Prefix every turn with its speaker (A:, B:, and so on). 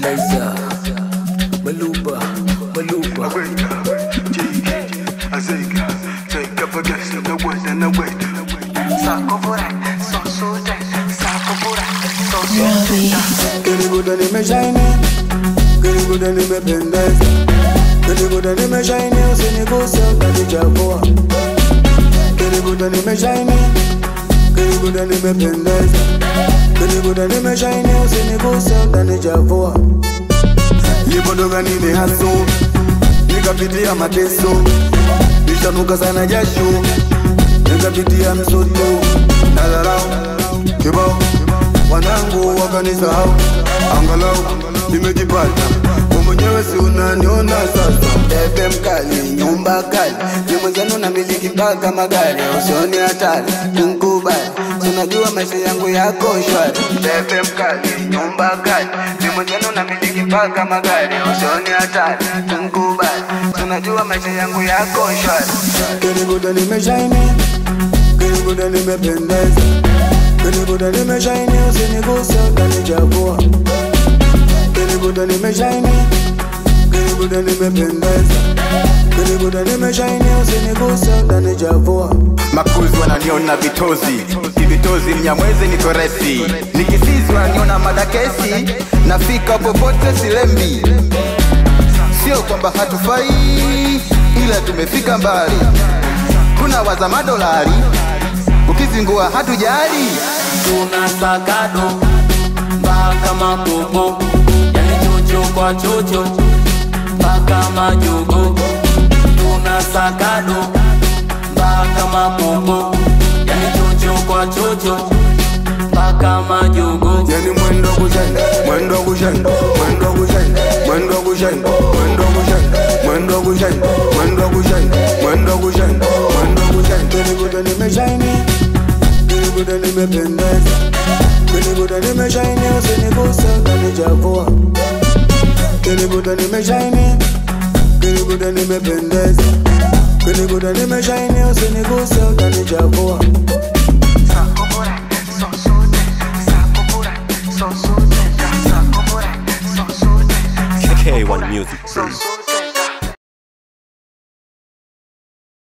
A: Liza, Maluba, Maluba.
B: Azega, take up against the word and the weight. Sakopura, so that, Sakopura, so that.
C: Get it good and it may shine it. Get it good and it may bend it. Get it good and it may shine it. So you go so that it's your boy. Get it good and it may shine it. Get it good and it may bend it. Get it good and it may shine it. So you go so that it's your boy. Yipodoga nime haso, nikapitia mateso, nishanuka sana jasho, nikapitia msoto, nadharau, kibao, wanangu wakanisahau, angalau, nimejipata, mwenyewe si unaniona sasa. Bebe mkali, nyumba kali, ni mwenzenu na miliki mpaka magari, usioni hatari, tunkubali, tunajua maisha yangu yako shwari. Bebe mkali, nyumba kali, ni mwenzenu na miliki mpaka magari, usioni hatari, tunkubali, tunajua maisha yangu yako shwari. Kenibuda nimeshine, kenibuda nimependeza, kenibuda nimeshine, usinigusa utanichafua. Kenibuda nimeshine, kenibuda nimependeza, kenibuda nimeshine, usinigusa utanichafua.
D: Makuzi wananiona vitozi, vitozi Mnyamwezi niko resi. Nikisizi wananiona madakesi, nafika popote silembi. Sio kwamba hatufai, ila tumefika mbali. Kuna waza madolari, ukizingua hatujali.
A: Tunasakado mpaka mapopo, yani chocho kwa chocho mpaka majogo. Tunasakado mpaka mapopo, yani chocho kwa chocho mpaka majogo.
C: Yani mwendo kushenda, mwendo kushenda, mwendo kushenda, mwendo kushenda, mwendo kushenda, mwendo kushenda, mwendo kushenda, mwendo kushenda, mwendo kushenda. Kenibuda nimeshine, kenibuda nimependeza, kenibuda nimeshine, usinigusa utanichafua. Kenibuda nimeshine, kenibuda nimependeza, kenibuda nimeshine, usinigusa utanichafua.
B: Sakopura, so that, Sakopura, so that, Sakopura, so that.
E: K1 Music.
B: So